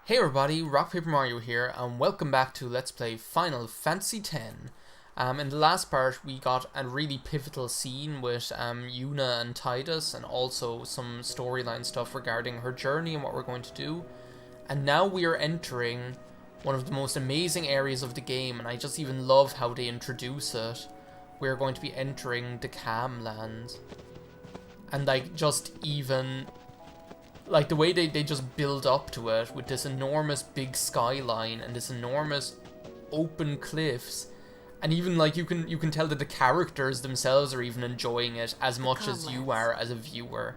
Hey everybody, RockPaperMario here, and welcome back to Let's Play Final Fantasy X. In the last part, we got a really pivotal scene with Yuna and Tidus, and also some storyline stuff regarding her journey and what we're going to do. And now we are entering one of the most amazing areas of the game, and I just even love how they introduce it. We're going to be entering the Cam Lands. And like the way they just build up to it with this enormous big skyline and this enormous open cliffs, and even like you can tell that the characters themselves are even enjoying it as much as you are as a viewer.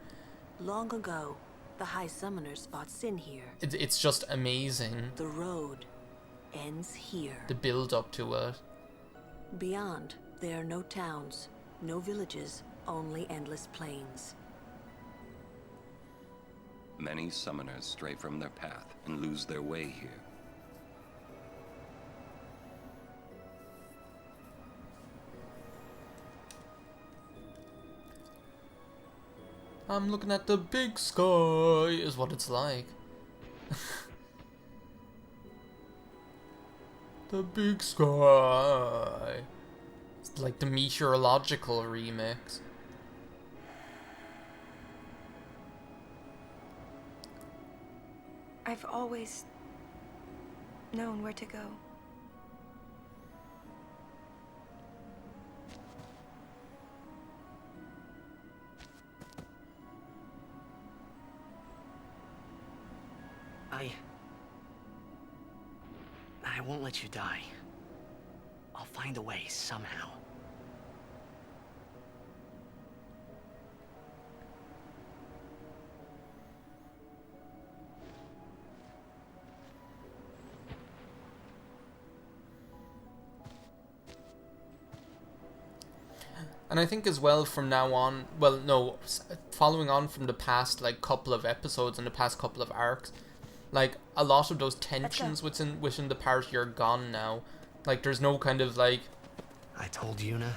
Long ago, the High Summoners fought Sin here. It's just amazing. The road ends here. The build up to it. Beyond, there are no towns, no villages, only endless plains. Many summoners stray from their path and lose their way here. I'm looking at the big sky, is what it's like. The big sky. It's like the meteorological remix. I've always known where to go. I won't let you die. I'll find a way somehow. And I think as well from now on, well no, following on from the past like couple of episodes and the past couple of arcs, like a lot of those tensions within the party are gone now. Like there's no kind of like, I told Yuna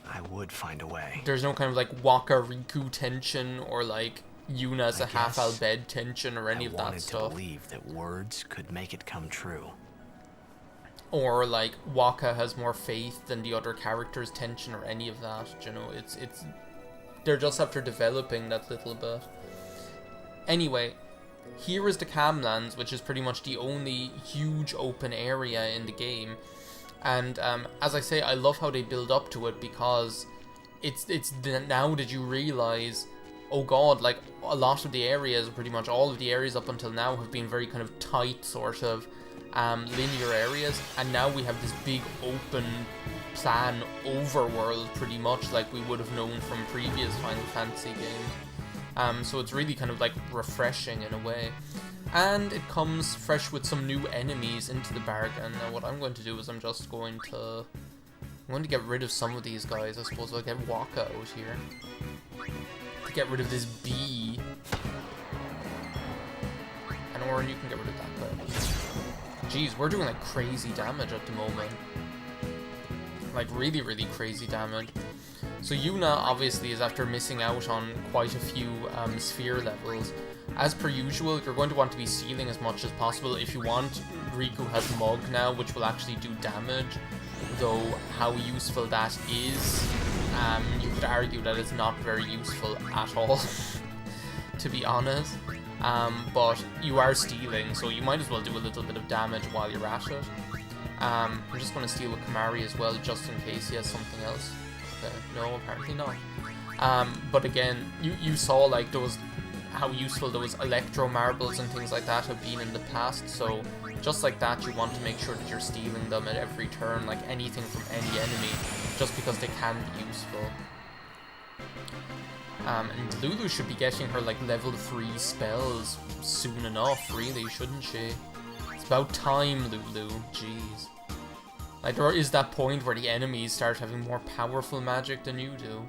I would find a way. There's no kind of like Waka Riku tension or like Yuna as a half Al-Bed tension or any of that stuff. I wanted to believe that words could make it come true. Or like Waka has more faith than the other characters' tension or any of that, you know, it's they're just after developing that little bit. Anyway, here is the Camlands, which is pretty much the only huge open area in the game. And as I say, I love how they build up to it, because it's now that you realize, oh god, like a lot of the areas, pretty much all of the areas up until now have been very kind of tight sort of linear areas, and now we have this big open plan overworld pretty much like we would have known from previous Final Fantasy games. So it's really kind of like refreshing in a way, and it comes fresh with some new enemies into the bargain. Now what I'm going to do is I'm going to get rid of some of these guys. I suppose I'll get Waka out here to get rid of this bee, and Orin, you can get rid of that guy. Jeez, we're doing like crazy damage at the moment. Like really, really crazy damage. So Yuna obviously is after missing out on quite a few sphere levels. As per usual, you're going to want to be sealing as much as possible. If you want, Riku has Mug now, which will actually do damage. Though how useful that is, you could argue that it's not very useful at all, to be honest. But you are stealing, so you might as well do a little bit of damage while you're at it. I'm just going to steal with Kamari as well, just in case he has something else. Okay, no, apparently not. But again, you saw like how useful those electro marbles and things like that have been in the past, so just like that, you want to make sure that you're stealing them at every turn, like anything from any enemy, just because they can be useful. And Lulu should be getting her like level 3 spells soon enough, really, shouldn't she? It's about time, Lulu. Jeez. Like there is that point where the enemies start having more powerful magic than you do.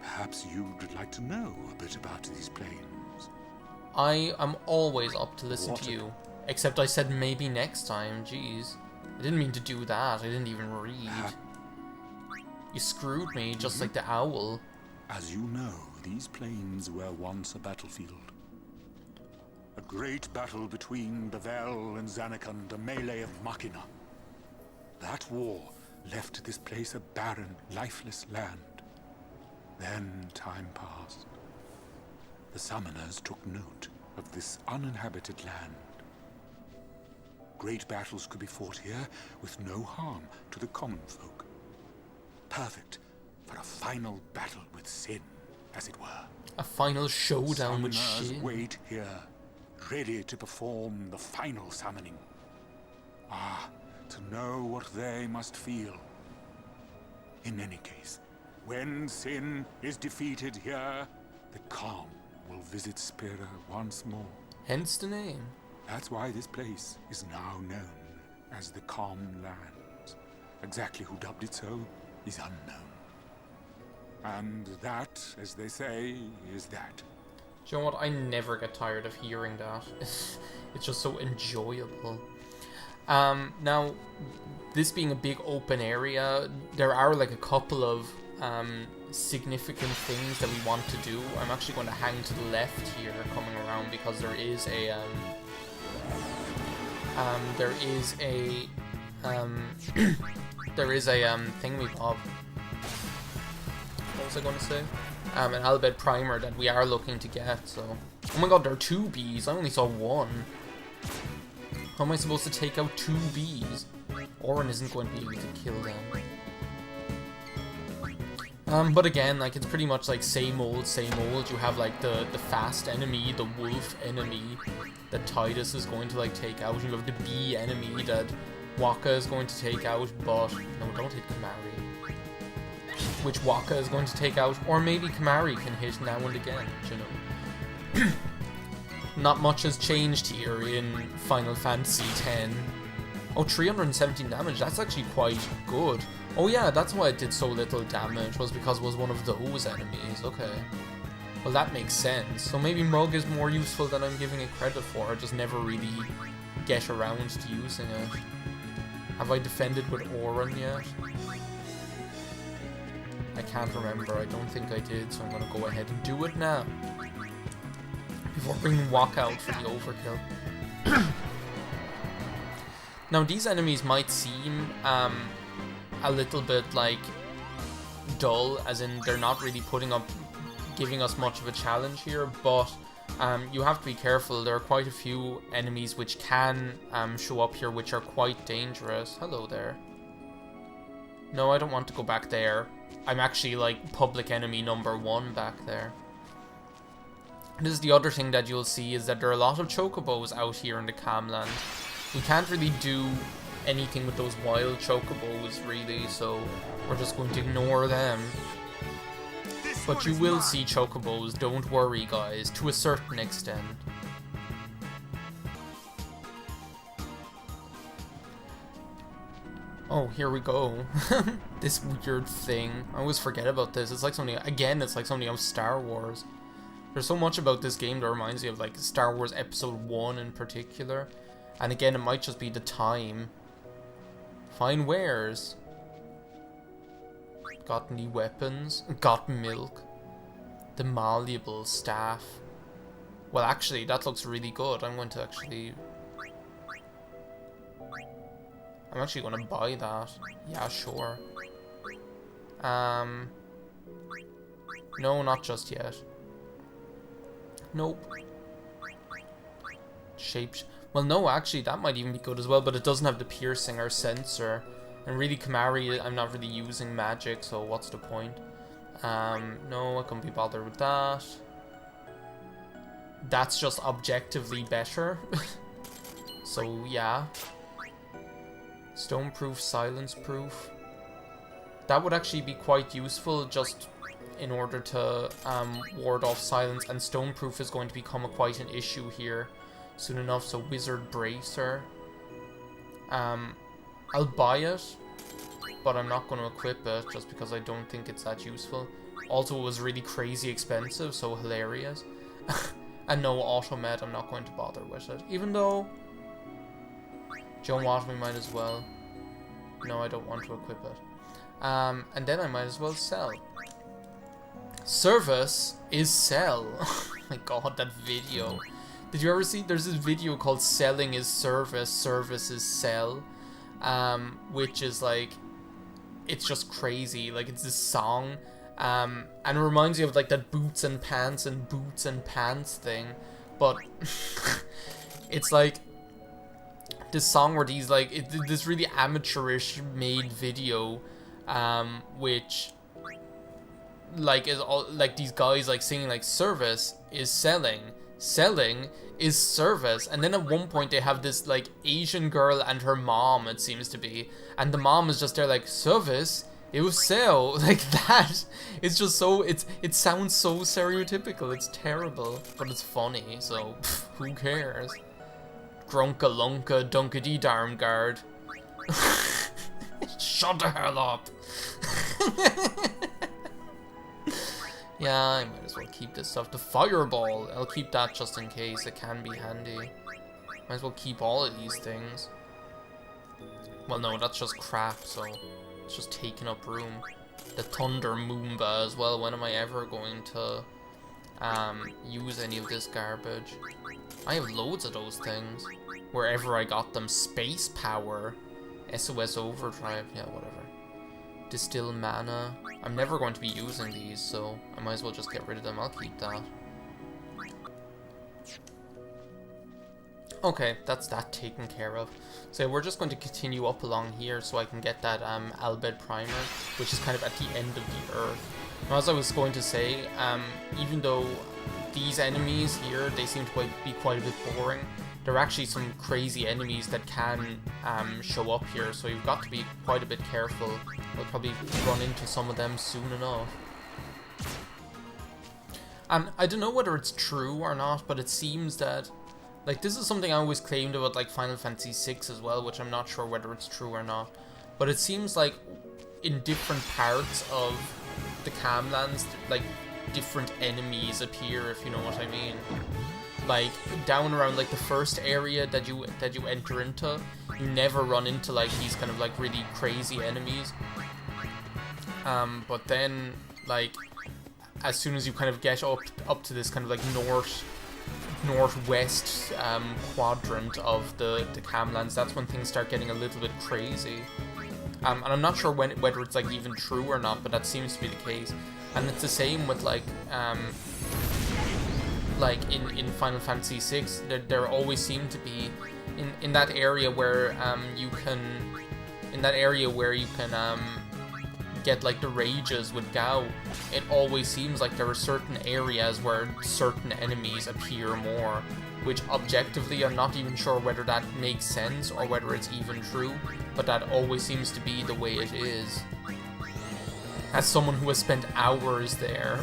Perhaps you'd like to know a bit about these planes. I am always up to listen to you. Except I said maybe next time, jeez. I didn't mean to do that, I didn't even read. You screwed me, just like the owl. As you know, these plains were once a battlefield. A great battle between Bevel and Zanarkand, a melee of Machina. That war left this place a barren, lifeless land. Then time passed. The summoners took note of this uninhabited land. Great battles could be fought here with no harm to the common folk. Perfect for a final battle with sin, as it were. A final showdown with Summoners shit. wait here, ready to perform the final summoning. Ah, to know what they must feel. In any case, when sin is defeated here, the calm will visit Spira once more. Hence the name. That's why this place is now known as the Calm Lands. Exactly who dubbed it so is unknown. And that, as they say, is that. Do you know what? I never get tired of hearing that. It's just so enjoyable. Now, this being a big open area, there are like a couple of significant things that we want to do. I'm actually going to hang to the left here, coming around, because there is a thingamabob. What was I going to say? An Albed primer that we are looking to get. So, oh my god, there are 2 bees. I only saw 1. How am I supposed to take out 2 bees? Orin isn't going to be able to kill them. But again, like, it's pretty much like same old, same old. You have like the fast enemy, the wolf enemy that Titus is going to like take out. You have the bee enemy that Waka is going to take out, but no, don't hit Kamari. Which Waka is going to take out, or maybe Kamari can hit now and again, you know. Not much has changed here in Final Fantasy X. Oh, 317 damage, that's actually quite good. Oh yeah, that's why it did so little damage, was because it was one of those enemies, okay. Well, that makes sense. So maybe Mug is more useful than I'm giving it credit for. I just never really get around to using it. Have I defended with Orin yet? I can't remember, I don't think I did, so I'm gonna go ahead and do it now. Before bringing Waka out for the overkill. Now, these enemies might seem a little bit like dull, as in they're not really giving us much of a challenge here, but you have to be careful. There are quite a few enemies which can show up here, which are quite dangerous. Hello there. No, I don't want to go back there. I'm actually like public enemy number 1 back there. This is the other thing that you'll see, is that there are a lot of chocobos out here in the Camland. We can't really do anything with those wild chocobos, really, so we're just going to ignore them. But you will see chocobos, don't worry guys, to a certain extent. Oh, here we go. This weird thing. I always forget about this. It's like something, again, it's like something of Star Wars. There's so much about this game that reminds me of like Star Wars Episode 1 in particular. And again, it might just be the time. Fine wares. Got any weapons? Got milk. The malleable staff. Well, actually, that looks really good. I'm actually going to buy that. Yeah, sure. No, not just yet. Nope. Well, no, actually, that might even be good as well, but it doesn't have the piercing or sensor. And really, Kamari, I'm not really using magic, so what's the point? No, I couldn't be bothered with that. That's just objectively better. So, yeah. Stoneproof, silence-proof. That would actually be quite useful, just in order to ward off silence, and stoneproof is going to become quite an issue here soon enough. So Wizard Bracer, I'll buy it, but I'm not going to equip it just because I don't think it's that useful. Also, it was really crazy expensive, so hilarious. And no automed, I'm not going to bother with it, even though, do you know what, we might as well. No, I don't want to equip it. And then I might as well sell. Service is sell. Oh my god, that video. Did you ever see? There's this video called "Selling is Service, Service is Sell," which is like, it's just crazy. Like, it's this song, and it reminds you of like that boots and pants thing, but it's like this song where these like this really amateurish made video, which like is all like these guys like singing like service is selling, selling is service, and then at one point they have this like Asian girl and her mom, it seems to be, and the mom is just there like service it was sell, like that. It's just so it sounds so stereotypical. It's terrible, but it's funny, so who cares? Grunka lunka dunkity darmgard. Shut the hell up. Yeah, I might as well keep this stuff. The fireball, I'll keep that just in case. It can be handy. Might as well keep all of these things. Well, no, that's just crap, so it's just taking up room. The Thunder Moomba as well. When am I ever going to use any of this garbage? I have loads of those things. Wherever I got them. Space Power. SOS Overdrive. Yeah, whatever. Distill Mana. I'm never going to be using these, so I might as well just get rid of them. I'll keep that. Okay, that's that taken care of. So we're just going to continue up along here so I can get that Albed Primer, which is kind of at the end of the earth. Now, as I was going to say, even though these enemies here, they seem to be quite a bit boring, there are actually some crazy enemies that can show up here, so you've got to be quite a bit careful. I'll probably run into some of them soon enough. And I don't know whether it's true or not, but it seems that, like, this is something I always claimed about, like, Final Fantasy VI as well, which I'm not sure whether it's true or not. But it seems like in different parts of the Camlands, like, different enemies appear, if you know what I mean. Like, down around, like, the first area that you enter into, you never run into, like, these kind of, like, really crazy enemies. But then, like, as soon as you kind of get up to this kind of, like, northwest quadrant of the Camlands, that's when things start getting a little bit crazy. And I'm not sure whether it's, like, even true or not, but that seems to be the case. And it's the same with, like in Final Fantasy VI, there always seem to be in that area where you can get like the rages with Gao. It always seems like there are certain areas where certain enemies appear more, which objectively I'm not even sure whether that makes sense or whether it's even true, but that always seems to be the way it is. As someone who has spent hours there.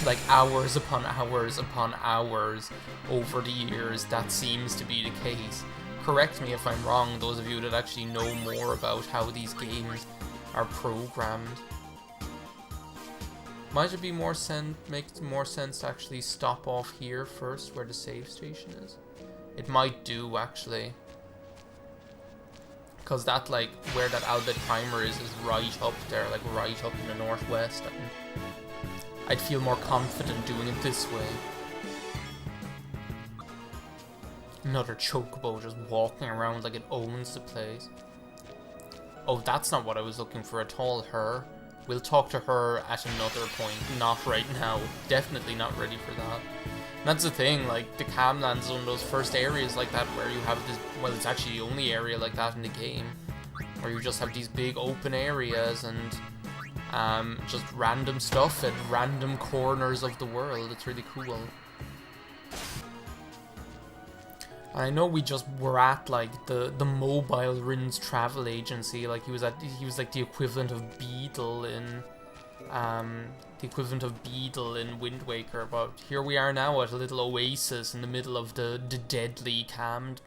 Like hours upon hours upon hours over the years, that seems to be the case. Correct me if I'm wrong, those of you that actually know more about how these games are programmed. Might it be make more sense to actually stop off here first, where the save station is? It might do, actually. Because that, like, where that Albed Primer is right up there, like right up in the northwest, and I'd feel more confident doing it this way. Another chocobo just walking around like it owns the place. Oh, that's not what I was looking for at all, her. We'll talk to her at another point, not right now. Definitely not ready for that. And that's the thing, like, the Camlands are one of those first areas like that where you have this, well, it's actually the only area like that in the game, where you just have these big open areas and just random stuff at random corners of the world. It's really cool. And I know we just were at like the mobile Rin's travel agency. Like he was like the equivalent of Beedle in Wind Waker. But here we are now at a little oasis in the middle of the deadly Camlands.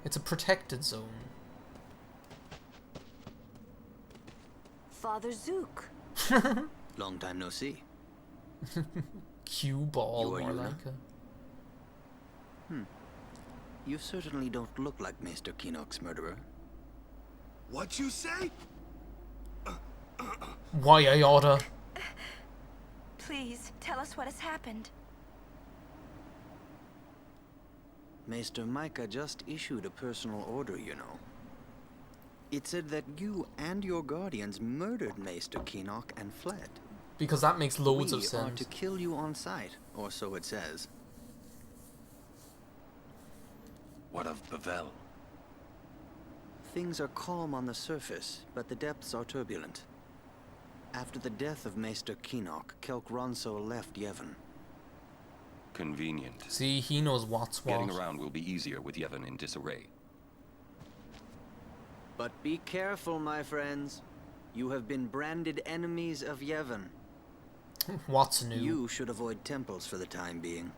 It's a protected zone. Father Zook. Long time no see. Cue ball, more Yuna? like a... You certainly don't look like Mr. Kinnock's murderer. What you say? Why I oughta... Please, tell us what has happened. Maester Micah just issued a personal order, you know. It said that you and your guardians murdered Maester Keenock and fled. Because that makes loads of We are sense. to kill you on sight, or so it says. What of Bavel? Things are calm on the surface, but the depths are turbulent. After the death of Maester Keenock, Kelk Ronso left Yevon. Convenient. See, he knows what's what. Getting around will be easier with Yevon in disarray. But be careful, my friends. You have been branded enemies of Yevon. What's new? You should avoid temples for the time being.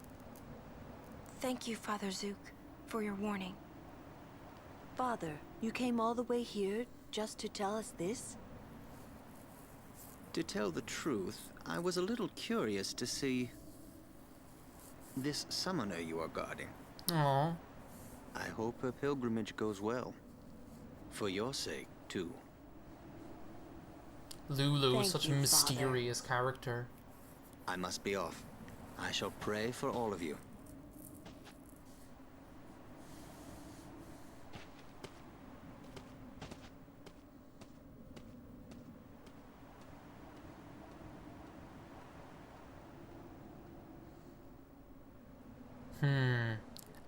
Thank you, Father Zook, for your warning. Father, you came all the way here just to tell us this? To tell the truth, I was a little curious to see this summoner you are guarding. Aww. I hope her pilgrimage goes well. For your sake, too. Lulu is Thank such a you, Father. mysterious character. I must be off. I shall pray for all of you.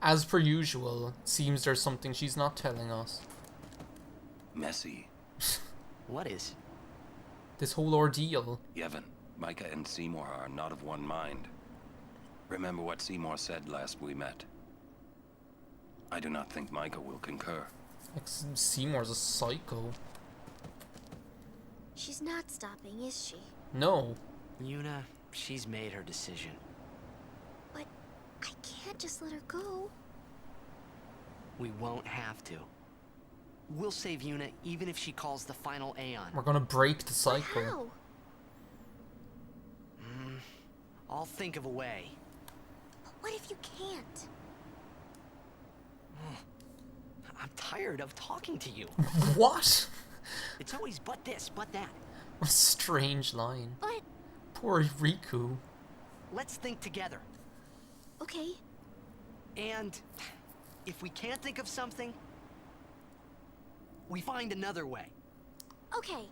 As per usual, seems there's something she's not telling us. Messy. What is? This whole ordeal. Yevon, Micah and Seymour are not of one mind. Remember what Seymour said last we met. I do not think Micah will concur. Like, Seymour's a psycho. She's not stopping, is she? No. Yuna, she's made her decision. But I can't just let her go. We won't have to. We'll save Yuna even if she calls the final Aeon. We're gonna break the But cycle. how? I'll think of a way. But what if you can't? I'm tired of talking to you. What? It's always but this, but that. What a strange line. But, Poor Riku. Let's think together. okay. And if we can't think of something, we find another way. Okay.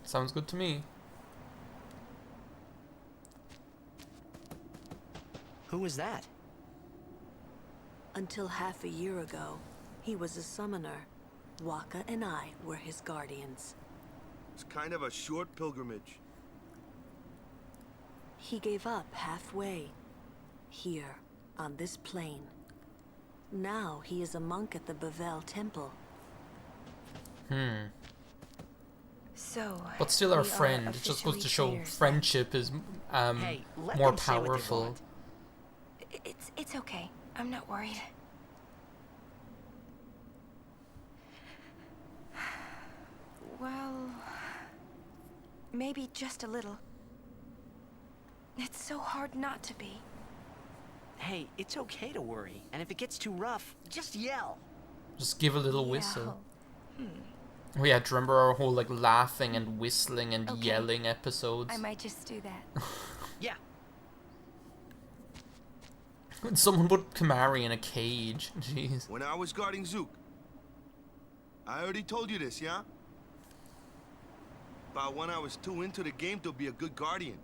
Sounds good to me. Who was that? Until half a year ago, he was a summoner. Waka and I were his guardians. It's kind of a short pilgrimage. He gave up halfway. Here, on this plain. Now he is a monk at the Bavel Temple. So, But still our we are friend. It just goes to officially show clear. friendship is Hey, let more them say what they powerful. want. It's okay. I'm not worried. Well, maybe just a little. It's so hard not to be. Hey, it's okay to worry. And if it gets too rough, just yell. Just give a little whistle. Oh yeah, do you remember our whole like laughing and whistling and Okay. yelling episodes? I might just do that. Yeah. Someone put Kamari in a cage. Jeez. When I was guarding Zook, I already told you this, yeah? About when I was too into the game to be a good guardian.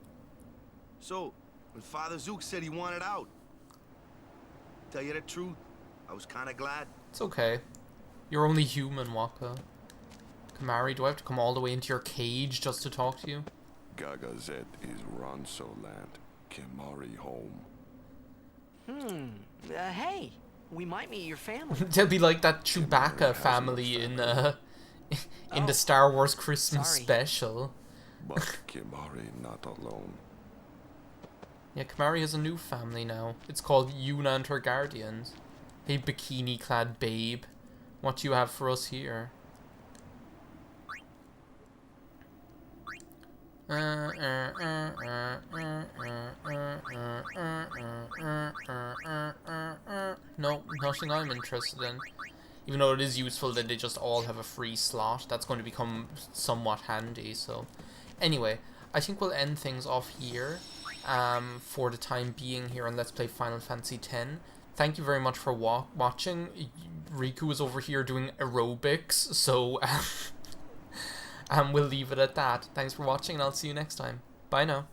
So, when Father Zook said he wanted out, tell you the truth, I was kind of glad. It's okay. You're only human, Waka. Kamari, do I have to come all the way into your cage just to talk to you? Gagazet is Ronso land. Kimari home. Hey, we might meet your family. They'll be like that Chewbacca has no family in Oh, the Star Wars Christmas sorry. special. But Kimari not alone. Yeah, Kamari has a new family now. It's called Yuna and her Guardians. Hey, bikini-clad babe. What do you have for us here? No, nothing I'm interested in. Even though it is useful that they just all have a free slot, that's going to become somewhat handy, so... Anyway, I think we'll end things off here for the time being here on Let's Play Final Fantasy X. Thank you very much for watching. Riku is over here doing aerobics, so we'll leave it at that. Thanks for watching, and I'll see you next time. Bye now.